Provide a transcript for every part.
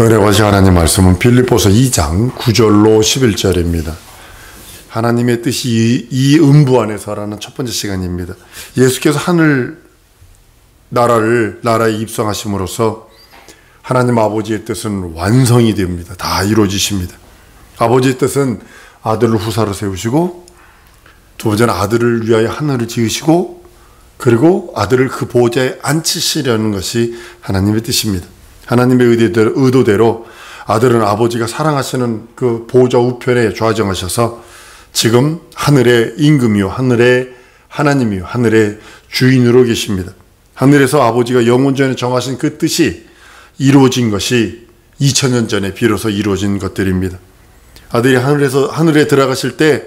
은혜 과시 하나님 말씀은 빌립보서 2장 9절로 11절입니다. 하나님의 뜻이 이 음부 안에서라는 첫 번째 시간입니다. 예수께서 하늘 나라에 입성하심으로써 하나님 아버지의 뜻은 완성이 됩니다. 다 이루어지십니다. 아버지의 뜻은 아들을 후사로 세우시고, 두 번째는 아들을 위하여 하늘을 지으시고, 그리고 아들을 그 보좌에 앉히시려는 것이 하나님의 뜻입니다. 하나님의 의도대로 아들은 아버지가 사랑하시는 그 보좌 우편에 좌정하셔서 지금 하늘의 임금이요, 하늘의 하나님이요, 하늘의 주인으로 계십니다. 하늘에서 아버지가 영원 전에 정하신 그 뜻이 이루어진 것이 2000년 전에 비로소 이루어진 것들입니다. 아들이 하늘에 들어가실 때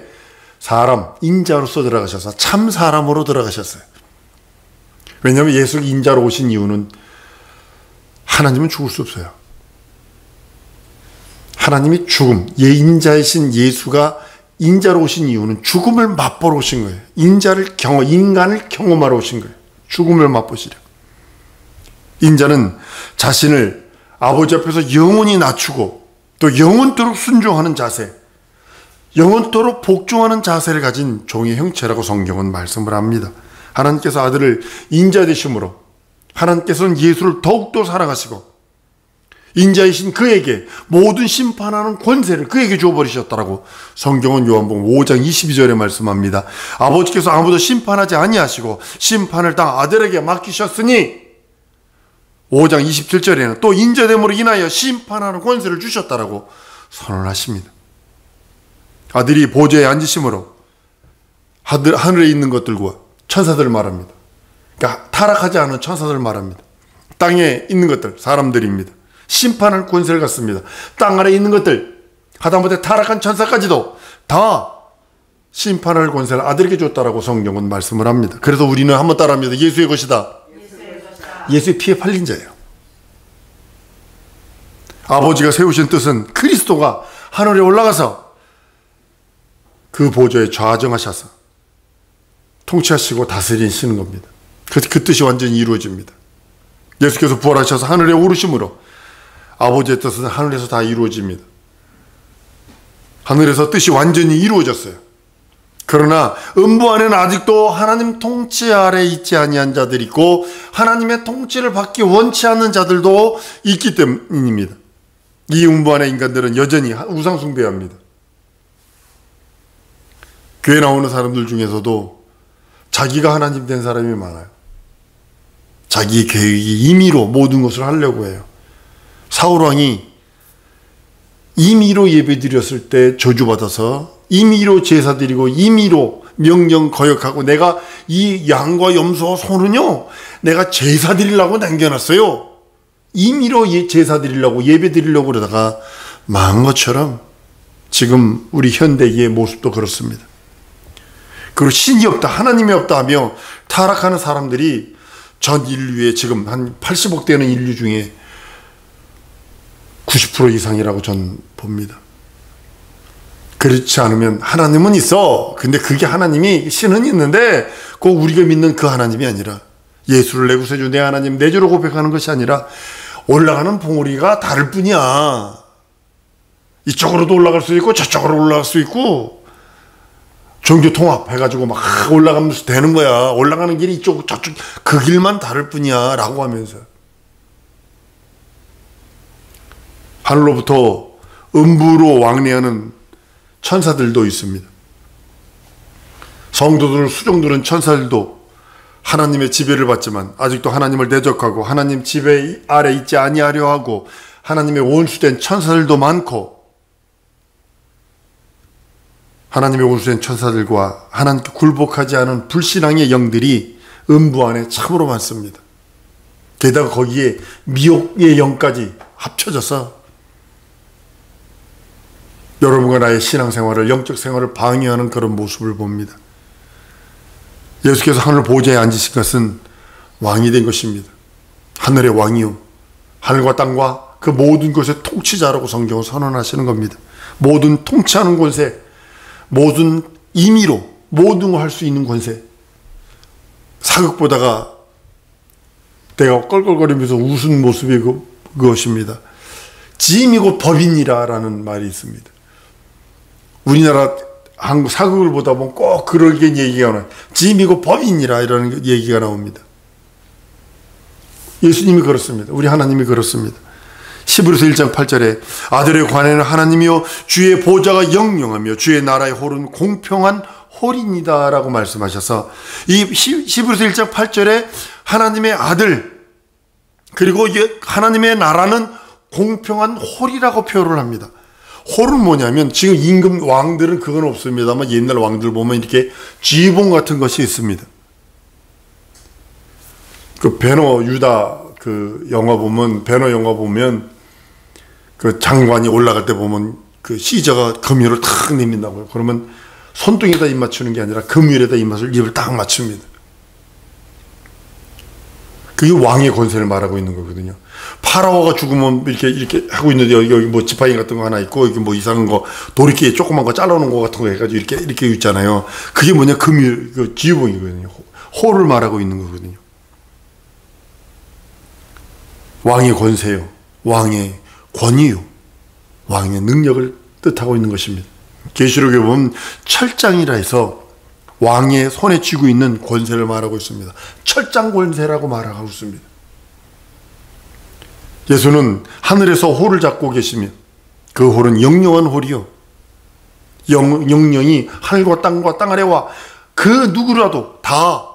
사람, 인자로서 들어가셔서 참 사람으로 들어가셨어요. 왜냐하면 예수 인자로 오신 이유는 하나님은 죽을 수 없어요. 하나님이 죽음, 인자이신 예수가 인자로 오신 이유는 죽음을 맛보러 오신 거예요. 인간을 경험하러 오신 거예요. 죽음을 맛보시려. 인자는 자신을 아버지 앞에서 영원히 낮추고 또 영원토록 순종하는 자세, 영원토록 복종하는 자세를 가진 종의 형체라고 성경은 말씀을 합니다. 하나님께서 아들을 인자 되심으로 하나님께서는 예수를 더욱더 사랑하시고 인자이신 그에게 모든 심판하는 권세를 그에게 줘버리셨다라고 성경은 요한복음 5장 22절에 말씀합니다. 아버지께서 아무도 심판하지 아니하시고 심판을 다 아들에게 맡기셨으니 5장 27절에는 또 인자됨으로 인하여 심판하는 권세를 주셨다라고 선언하십니다. 아들이 보좌에 앉으심으로 하늘에 있는 것들과 천사들을 말합니다. 그러니까 타락하지 않은 천사들을 말합니다. 땅에 있는 것들, 사람들입니다. 심판할 권세를 갖습니다. 땅 아래에 있는 것들, 하다못해 타락한 천사까지도 다 심판할 권세를 아들에게 줬다라고 성경은 말씀을 합니다. 그래서 우리는 한번 따라합니다. 예수의 것이다. 예수의 피에 팔린 자예요. 아버지가 세우신 뜻은 그리스도가 하늘에 올라가서 그 보좌에 좌정하셔서 통치하시고 다스리시는 겁니다. 그 뜻이 완전히 이루어집니다. 예수께서 부활하셔서 하늘에 오르심으로 아버지의 뜻은 하늘에서 다 이루어집니다. 하늘에서 뜻이 완전히 이루어졌어요. 그러나 음부 안에는 아직도 하나님 통치 아래 있지 아니한 자들이 있고 하나님의 통치를 받기 원치 않는 자들도 있기 때문입니다. 이 음부 안의 인간들은 여전히 우상 숭배합니다. 교회 나오는 사람들 중에서도 자기가 하나님 된 사람이 많아요. 자기 계획이 임의로 모든 것을 하려고 해요. 사울왕이 임의로 예배 드렸을 때 저주받아서 임의로 제사 드리고 임의로 명령 거역하고 내가 이 양과 염소와 소는요 내가 제사 드리려고 남겨놨어요. 임의로 제사 드리려고 예배 드리려고 그러다가 망한 것처럼 지금 우리 현대의 모습도 그렇습니다. 그리고 신이 없다, 하나님이 없다 하며 타락하는 사람들이 전 인류의 지금 한 80억 되는 인류 중에 90% 이상이라고 전 봅니다. 그렇지 않으면 하나님은 있어. 근데 그게 하나님이 신은 있는데 꼭 우리가 믿는 그 하나님이 아니라 예수를 내 구세주 내 하나님 내 주로 고백하는 것이 아니라 올라가는 봉우리가 다를 뿐이야. 이쪽으로도 올라갈 수 있고 저쪽으로 올라갈 수 있고 종교 통합해가지고 막 올라가면서 되는 거야. 올라가는 길이 이쪽 저쪽 그 길만 다를 뿐이야 라고 하면서 하늘로부터 음부로 왕래하는 천사들도 있습니다. 성도들 수종들은 천사들도 하나님의 지배를 받지만 아직도 하나님을 대적하고 하나님 지배 아래 있지 아니하려 하고 하나님의 원수된 천사들도 많고 하나님의 원수된 천사들과 하나님께 굴복하지 않은 불신앙의 영들이 음부 안에 참으로 많습니다. 게다가 거기에 미혹의 영까지 합쳐져서 여러분과 나의 신앙생활을 영적 생활을 방해하는 그런 모습을 봅니다. 예수께서 하늘 보좌에 앉으신 것은 왕이 된 것입니다. 하늘의 왕이요 하늘과 땅과 그 모든 것의 통치자라고 성경을 선언하시는 겁니다. 모든 통치하는 권세, 모든 임의로 모든 걸 할 수 있는 권세. 사극보다가 내가 껄껄거리면서 웃은 모습이 그것입니다. 짐이 곧 법이니라라는 말이 있습니다. 우리나라 한국 사극을 보다 보면 꼭 그러게 얘기가 나와요. 짐이 곧 법이니라 이라는 얘기가 나옵니다. 예수님이 그렇습니다. 우리 하나님이 그렇습니다. 히브리서 1장 8절에 아들의 관에는 하나님이요 주의 보좌가 영영하며 주의 나라의 홀은 공평한 홀이니다 라고 말씀하셔서 이 히브리서 1장 8절에 하나님의 아들 그리고 하나님의 나라는 공평한 홀이라고 표현을 합니다. 홀은 뭐냐면 지금 임금 왕들은 그건 없습니다만 옛날 왕들 보면 이렇게 지휘봉 같은 것이 있습니다. 그 배너 유다 그 영화 보면 그 장관이 올라갈 때 보면 그 시저가 금유를 탁 내민다고요. 그러면 손등에다 입 맞추는 게 아니라 금유에다 입을 딱 맞춥니다. 그게 왕의 권세를 말하고 있는 거거든요. 파라오가 죽으면 이렇게 하고 있는데 여기 뭐 지팡이 같은 거 하나 있고 여기 뭐 이상한 거 도리끼 조그만 거 잘라놓은 거 같은 거 해가지고 이렇게 있잖아요. 그게 뭐냐 금유 그 지휘봉이거든요. 호를 말하고 있는 거거든요. 왕의 권세요. 왕의 권위요. 왕의 능력을 뜻하고 있는 것입니다. 계시록에 보면 철장이라 해서 왕의 손에 쥐고 있는 권세를 말하고 있습니다. 철장 권세라고 말하고 있습니다. 예수는 하늘에서 홀을 잡고 계시며 그 홀은 영영한 홀이요. 영영이 하늘과 땅과 땅 아래와 그 누구라도 다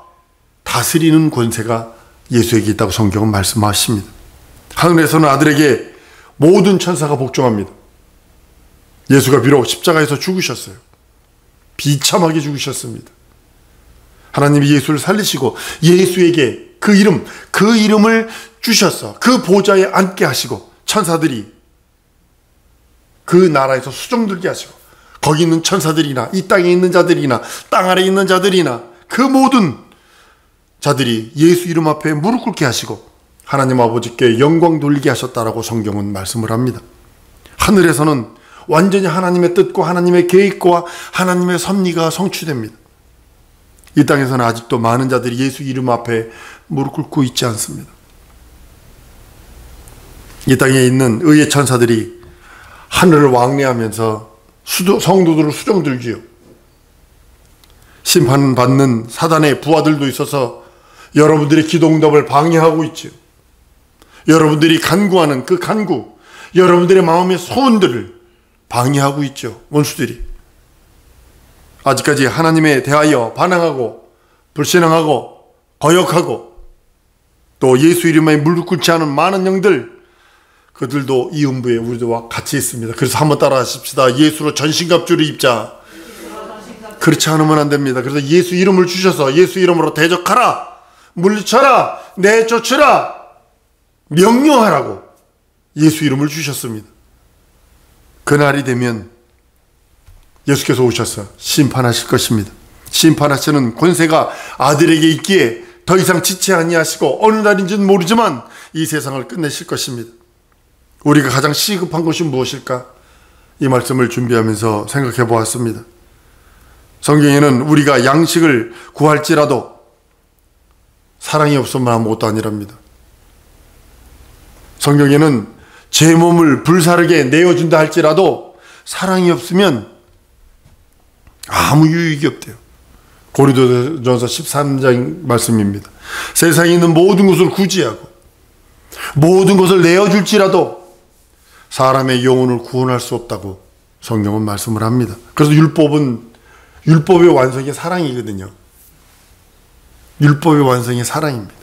다스리는 권세가 예수에게 있다고 성경은 말씀하십니다. 하늘에서는 아들에게 모든 천사가 복종합니다. 예수가 비록 십자가에서 죽으셨어요. 비참하게 죽으셨습니다. 하나님이 예수를 살리시고 예수에게 그 이름을 주셔서 그 보좌에 앉게 하시고 천사들이 그 나라에서 수종들게 하시고 거기 있는 천사들이나 이 땅에 있는 자들이나 땅 아래에 있는 자들이나 그 모든 자들이 예수 이름 앞에 무릎 꿇게 하시고 하나님 아버지께 영광 돌리게 하셨다라고 성경은 말씀을 합니다. 하늘에서는 완전히 하나님의 뜻과 하나님의 계획과 하나님의 섭리가 성취됩니다. 이 땅에서는 아직도 많은 자들이 예수 이름 앞에 무릎 꿇고 있지 않습니다. 이 땅에 있는 의의 천사들이 하늘을 왕래하면서 성도들을 수종들지요. 심판받는 사단의 부하들도 있어서 여러분들의 기도응답을 방해하고 있지요. 여러분들이 간구하는 그 간구, 여러분들의 마음의 소원들을 방해하고 있죠. 원수들이. 아직까지 하나님에 대하여 반항하고 불신앙하고 거역하고 또 예수 이름에 무릎 꿇지 않은 많은 영들, 그들도 이 음부에 우리와 같이 있습니다. 그래서 한번 따라 하십시다. 예수로 전신갑주를 입자. 그렇지 않으면 안 됩니다. 그래서 예수 이름을 주셔서 예수 이름으로 대적하라, 물리쳐라, 내쫓으라, 명령하라고 예수 이름을 주셨습니다. 그날이 되면 예수께서 오셔서 심판하실 것입니다. 심판하시는 권세가 아들에게 있기에 더 이상 지체 아니하시고 어느 날인지는 모르지만 이 세상을 끝내실 것입니다. 우리가 가장 시급한 것이 무엇일까? 이 말씀을 준비하면서 생각해 보았습니다. 성경에는 우리가 양식을 구할지라도 사랑이 없으면 아무것도 아니랍니다. 성경에는 제 몸을 불사르게 내어준다 할지라도 사랑이 없으면 아무 유익이 없대요. 고린도전서 13장 말씀입니다. 세상에 있는 모든 것을 구제하고 모든 것을 내어줄지라도 사람의 영혼을 구원할 수 없다고 성경은 말씀을 합니다. 그래서 율법의 완성이 사랑이거든요. 율법의 완성이 사랑입니다.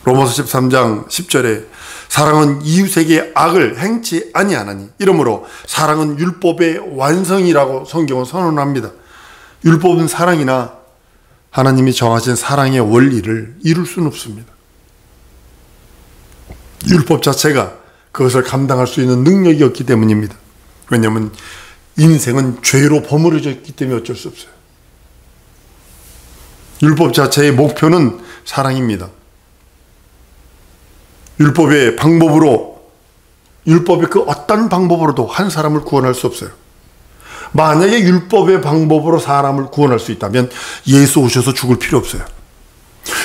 로마서 13장 10절에 사랑은 이웃에게 악을 행치 아니하나니 이러므로 사랑은 율법의 완성이라고 성경은 선언합니다. 율법은 사랑이나 하나님이 정하신 사랑의 원리를 이룰 수는 없습니다. 율법 자체가 그것을 감당할 수 있는 능력이 없기 때문입니다. 왜냐하면 인생은 죄로 버무려져 있기 때문에 어쩔 수 없어요. 율법 자체의 목표는 사랑입니다. 율법의 그 어떤 방법으로도 한 사람을 구원할 수 없어요. 만약에 율법의 방법으로 사람을 구원할 수 있다면 예수 오셔서 죽을 필요 없어요.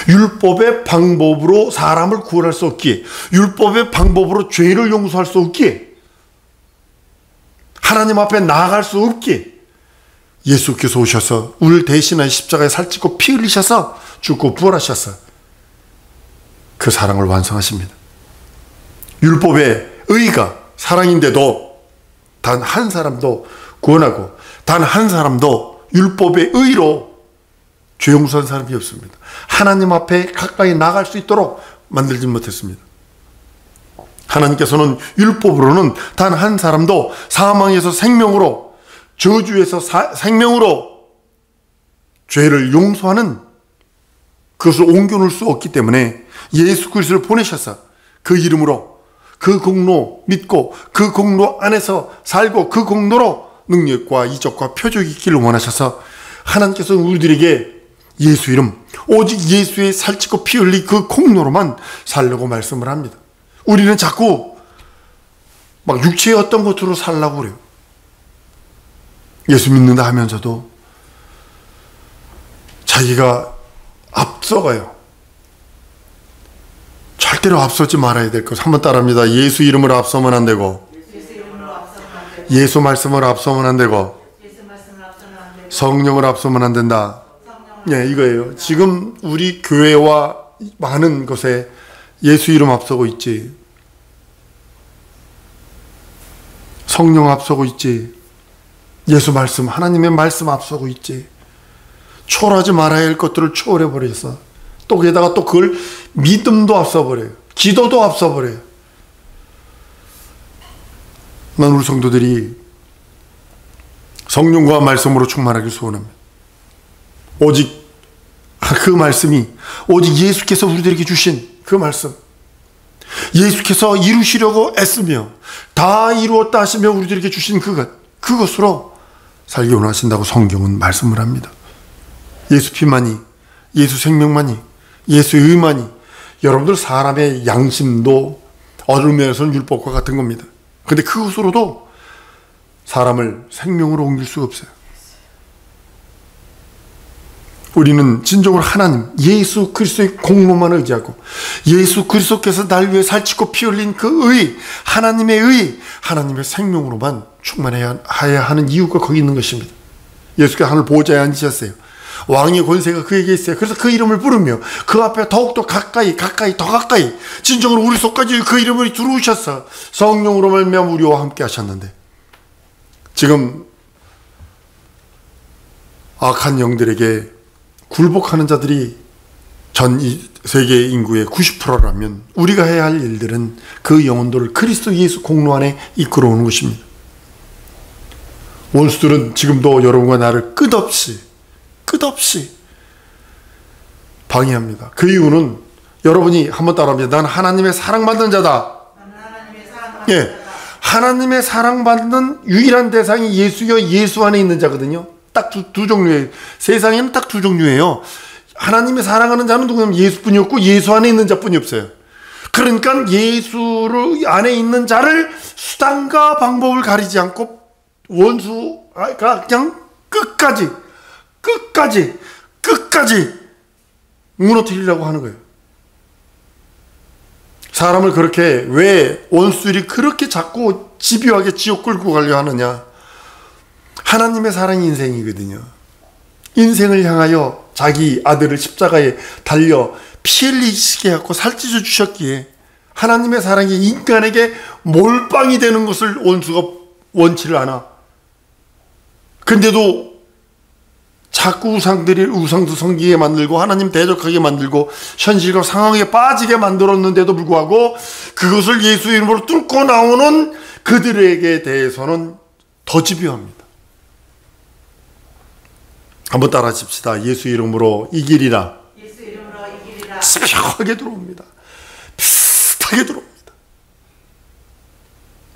율법의 방법으로 사람을 구원할 수 없기에, 율법의 방법으로 죄를 용서할 수 없기에, 하나님 앞에 나아갈 수 없기에 예수께서 오셔서 우리를 대신하여 십자가에 살찌고 피 흘리셔서 죽고 부활하셔서 그 사랑을 완성하십니다. 율법의 의가 사랑인데도 단 한 사람도 구원하고 단 한 사람도 율법의 의로 죄 용서한 사람이 없습니다. 하나님 앞에 가까이 나갈 수 있도록 만들지 못했습니다. 하나님께서는 율법으로는 단 한 사람도 사망에서 생명으로, 저주에서 생명으로 죄를 용서하는 그것을 옮겨놓을 수 없기 때문에 예수 그리스도를 보내셔서 그 이름으로 그 공로 믿고 그 공로 안에서 살고 그 공로로 능력과 이적과 표적이 있기를 원하셔서 하나님께서는 우리들에게 예수 이름, 오직 예수의 살찌고 피 흘린 그 공로로만 살려고 말씀을 합니다. 우리는 자꾸 막 육체의 어떤 것으로 살려고 그래요. 예수 믿는다 하면서도 자기가 앞서가요. 절대로 앞서지 말아야 될 것. 한번 따라합니다. 예수 이름으로 앞서면 안 되고, 예수 말씀을 앞서면 안 되고, 성령을 앞서면 안 된다. 예, 이거예요. 지금 우리 교회와 많은 것에 예수 이름 앞서고 있지, 성령 앞서고 있지, 예수 말씀, 하나님의 말씀 앞서고 있지. 초월하지 말아야 할 것들을 초월해 버려서 또 게다가 또 그걸 믿음도 앞서버려요. 기도도 앞서버려요. 난 우리 성도들이 성령과 말씀으로 충만하길 소원합니다. 오직 그 말씀이, 오직 예수께서 우리들에게 주신 그 말씀, 예수께서 이루시려고 애쓰며 다 이루었다 하시며 우리들에게 주신 그것으로 살기 원하신다고 성경은 말씀을 합니다. 예수 피만이, 예수 생명만이, 예수의 의만이, 여러분들 사람의 양심도 어둠에서는 율법과 같은 겁니다. 근데 그것으로도 사람을 생명으로 옮길 수가 없어요. 우리는 진정으로 하나님, 예수 그리스도의 공로만 의지하고 예수 그리스도께서 날 위해 살찌고 피 흘린 그 의, 하나님의 의, 하나님의 생명으로만 충만해야 하는 이유가 거기 있는 것입니다. 예수께서 하늘 보좌에 앉으셨어요. 왕의 권세가 그에게 있어요. 그래서 그 이름을 부르며 그 앞에 더욱더 가까이 더 가까이 진정으로 우리 속까지 그 이름을 들어오셔서 성령으로 말미암아 우리와 함께 하셨는데, 지금 악한 영들에게 굴복하는 자들이 전 세계 인구의 90%라면 우리가 해야 할 일들은 그 영혼들을 그리스도 예수 공로 안에 이끌어오는 것입니다. 원수들은 지금도 여러분과 나를 끝없이 방해합니다. 그 이유는 여러분이 한번 따라합니다. 난 하나님의 사랑받는 자다. 예, 하나님의 사랑받는 유일한 대상이 예수여 예수 안에 있는 자거든요. 딱 두 종류예요. 세상에는 딱 두 종류예요. 하나님의 사랑하는 자는 누구냐면 예수뿐이었고 예수 안에 있는 자뿐이 없어요. 그러니까 예수를 안에 있는 자를 수단과 방법을 가리지 않고 원수가 그냥 끝까지 무너뜨리려고 하는 거예요. 사람을 그렇게, 왜 원수들이 그렇게 자꾸 집요하게 지옥 끌고 가려 하느냐? 하나님의 사랑이 인생이거든요. 인생을 향하여 자기 아들을 십자가에 달려 피 흘리시게 하고 살찌져 주셨기에 하나님의 사랑이 인간에게 몰빵이 되는 것을 원수가 원치를 않아. 근데도 자꾸 우상도 섬기게 만들고 하나님 대적하게 만들고 현실과 상황에 빠지게 만들었는데도 불구하고 그것을 예수 이름으로 뚫고 나오는 그들에게 대해서는 더 집요합니다. 한번 따라하십시다. 예수 이름으로 이기리라. 집요하게 들어옵니다. 비슷하게 들어옵니다.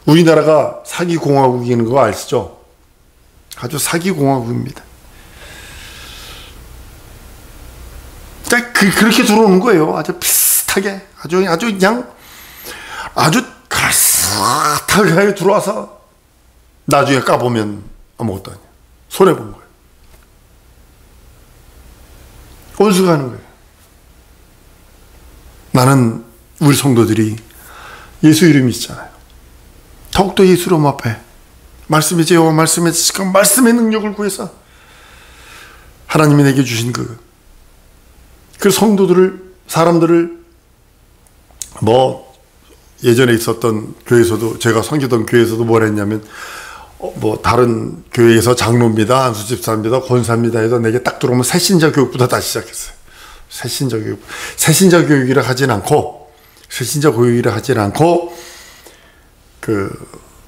우리나라가 사기공화국인 거 아시죠? 아주 사기공화국입니다. 그렇게 들어오는 거예요. 아주 비슷하게, 아주 그냥 아주 가스하게 들어와서 나중에 까보면 아무것도 아니에요. 손해본 거예요. 원수가 하는 거예요. 나는 우리 성도들이 예수 이름이 있잖아요. 더욱더 예수 이름 앞에 말씀의 제와 말씀의 지식과 말씀의 능력을 구해서 하나님이 내게 주신 그 성도들을, 사람들을, 뭐 예전에 있었던 교회에서도, 제가 섬기던 교회에서도 뭐라 했냐면 뭐 다른 교회에서 장로입니다, 안수집사입니다, 권사입니다 해서 내게 딱 들어오면 새신자 교육부터 다시 시작했어요. 새신자 교육이라 하진 않고,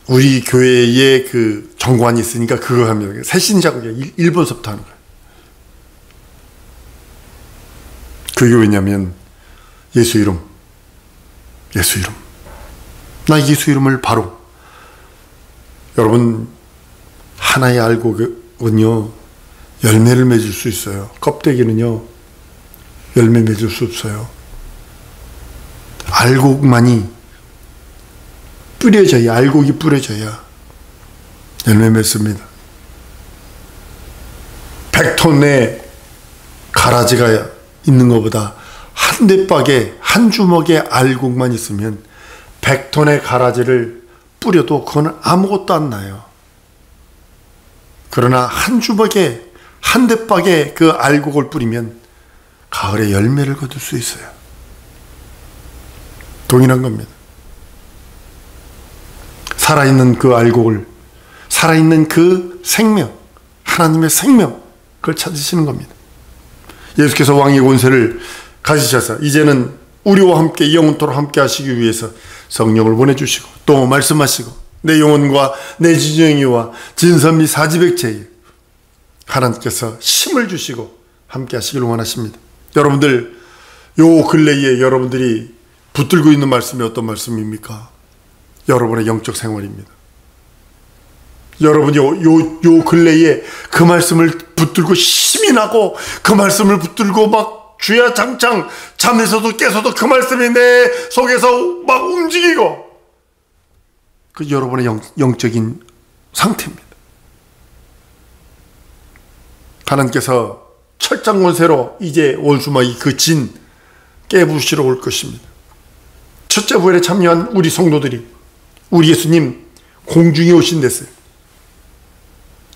우리 교회에 그 정관이 있으니까 그거 하면 새신자 교육 1번서부터 하는 거예요. 그게 왜냐면 예수 이름. 나 예수 이름을 바로, 여러분, 하나의 알곡은요 열매를 맺을 수 있어요. 껍데기는요 열매 맺을 수 없어요. 알곡만이 뿌려져야, 알곡이 뿌려져야 열매 맺습니다. 100톤의 가라지가 있는 것보다 한 대박에, 한 주먹의 알곡만 있으면 100톤의 가라지를 뿌려도 그건 아무것도 안 나요. 그러나 한 주먹에, 한 대박에 그 알곡을 뿌리면 가을에 열매를 거둘 수 있어요. 동일한 겁니다. 살아있는 그 알곡을, 살아있는 그 생명, 하나님의 생명, 그걸 찾으시는 겁니다. 예수께서 왕의 권세를 가지셔서 이제는 우리와 함께 영원토록 함께 하시기 위해서 성령을 보내주시고 또 말씀하시고 내 영혼과 내 지정이와 진선미 사지백체에 하나님께서 힘을 주시고 함께 하시길 원하십니다. 여러분들, 요 근래에 여러분들이 붙들고 있는 말씀이 어떤 말씀입니까? 여러분의 영적 생활입니다. 여러분이 요 근래에 그 말씀을 붙들고 힘이 나고, 그 말씀을 붙들고 막 주야 장창 잠에서도 깨서도 그 말씀이 내 속에서 막 움직이고, 그 여러분의 영적인 상태입니다. 하나님께서 철장 권세로 이제 원수마귀 그 진 깨부시러 올 것입니다. 첫째 부활에 참여한 우리 성도들이, 우리 예수님 공중에 오신댔어요.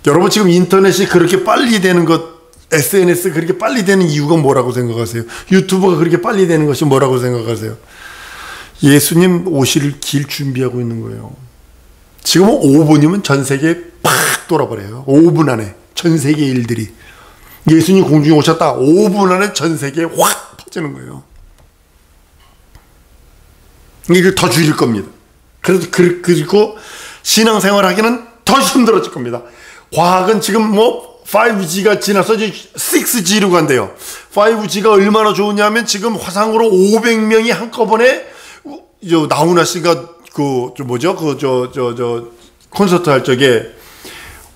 여러분, 지금 인터넷이 그렇게 빨리 되는 것, SNS 그렇게 빨리 되는 이유가 뭐라고 생각하세요? 유튜브가 그렇게 빨리 되는 것이 뭐라고 생각하세요? 예수님 오실 길 준비하고 있는 거예요. 지금 5분이면 전 세계에 팍 돌아버려요. 5분 안에 전 세계 일들이, 예수님 공중에 오셨다 5분 안에 전 세계에 확 퍼지는 거예요. 이걸 더 줄일 겁니다. 그리고 신앙생활 하기는 더 힘들어질 겁니다. 과학은 지금 뭐 5G가 지나서 이제 6G로 간대요. 5G가 얼마나 좋으냐면 지금 화상으로 500명이 한꺼번에, 나훈아 씨가 콘서트 할 적에,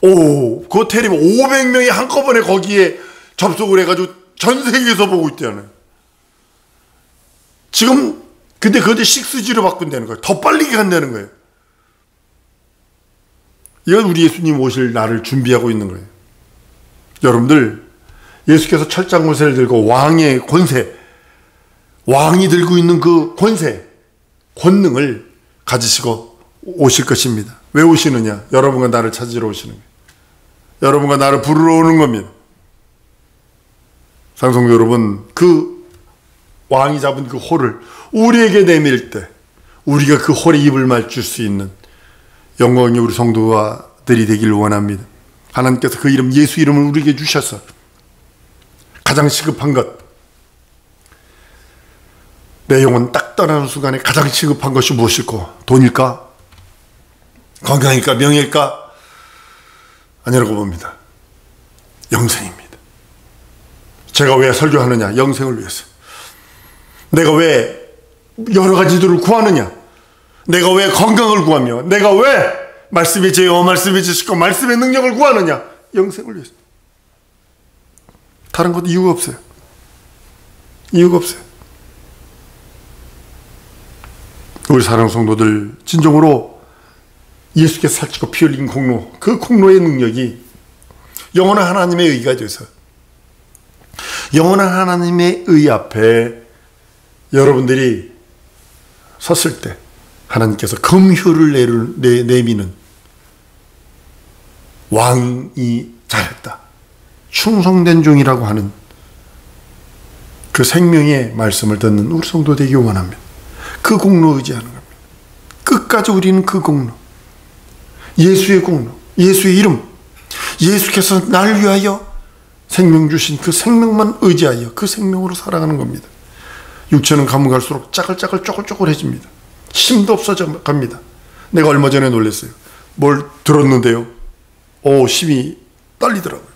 그 텔레비 500명이 한꺼번에 거기에 접속을 해가지고 전 세계에서 보고 있다는. 지금, 근데 그것도 6G로 바꾼다는 거예요. 더 빨리 간다는 거예요. 이건 우리 예수님 오실 날을 준비하고 있는 거예요. 여러분들, 예수께서 철장 권세를 들고 왕의 권세, 왕이 들고 있는 그 권세, 권능을 가지시고 오실 것입니다. 왜 오시느냐? 여러분과 나를 찾으러 오시는 거예요. 여러분과 나를 부르러 오는 겁니다. 상성도 여러분, 그 왕이 잡은 그 홀을 우리에게 내밀 때 우리가 그 홀에 입을 맞출 수 있는 영광이 우리 성도들이 되기를 원합니다. 하나님께서 그 이름, 예수 이름을 우리에게 주셔서 가장 시급한 것, 내 영혼 딱 떠나는 순간에 가장 시급한 것이 무엇일까? 돈일까? 건강일까? 명예일까? 아니라고 봅니다. 영생입니다. 제가 왜 설교하느냐? 영생을 위해서. 내가 왜 여러 가지들을 구하느냐? 내가 왜 건강을 구하며, 내가 왜 말씀의 제어, 말씀의 지식과 말씀의 능력을 구하느냐? 영생을 위해서. 다른 것 이유가 없어요. 이유가 없어요. 우리 사랑하는 성도들, 진정으로 예수께서 살찌고 피 흘린 공로, 그 공로의 능력이 영원한 하나님의 의가 돼서, 영원한 하나님의 의 앞에 여러분들이 섰을 때 하나님께서 긍휼을 내미는 왕이 잘했다, 충성된 종이라고 하는 그 생명의 말씀을 듣는 우리 성도 되기 원합니다. 그 공로 의지하는 겁니다. 끝까지 우리는 그 공로, 예수의 공로, 예수의 이름, 예수께서 날 위하여 생명 주신 그 생명만 의지하여 그 생명으로 살아가는 겁니다. 육체는 가면 갈수록 짜글짜글 쪼글쪼글해집니다. 힘도 없어져 갑니다. 내가 얼마 전에 놀랐어요. 뭘 들었는데요, 힘이 떨리더라고요.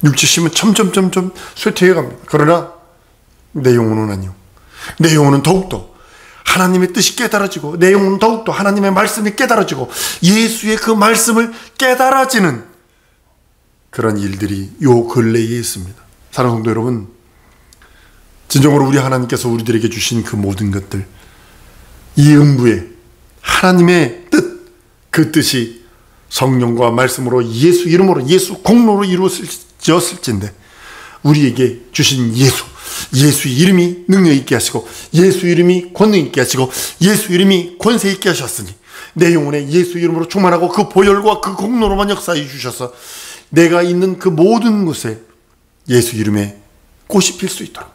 육체 힘은 점점 쇠퇴해 갑니다. 그러나 내 영혼은 아니요. 내 영혼은 더욱더 하나님의 뜻이 깨달아지고, 내 영혼은 더욱더 하나님의 말씀이 깨달아지고, 예수의 그 말씀을 깨달아지는 그런 일들이 요 근래에 있습니다. 사랑하는 성도 여러분, 진정으로 우리 하나님께서 우리들에게 주신 그 모든 것들, 이 음부에 하나님의 뜻, 그 뜻이 성령과 말씀으로 예수 이름으로, 예수 공로로 이루어졌을진데, 우리에게 주신 예수의 이름이 능력 있게 하시고, 예수 이름이 권능 있게 하시고, 예수 이름이 권세 있게 하셨으니 내 영혼에 예수 이름으로 충만하고 그 보혈과 그 공로로만 역사해 주셔서 내가 있는 그 모든 곳에 예수 이름에 꽃이 필 수 있도록,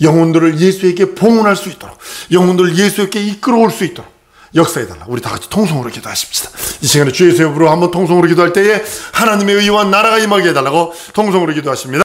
영혼들을 예수에게 봉헌할 수 있도록, 영혼들을 예수에게 이끌어올 수 있도록 역사해달라. 우리 다 같이 통성으로 기도하십시다. 이 시간에 주 예수의 이름으로 한번 통성으로 기도할 때에 하나님의 의와 나라가 임하게 해달라고 통성으로 기도하십니다.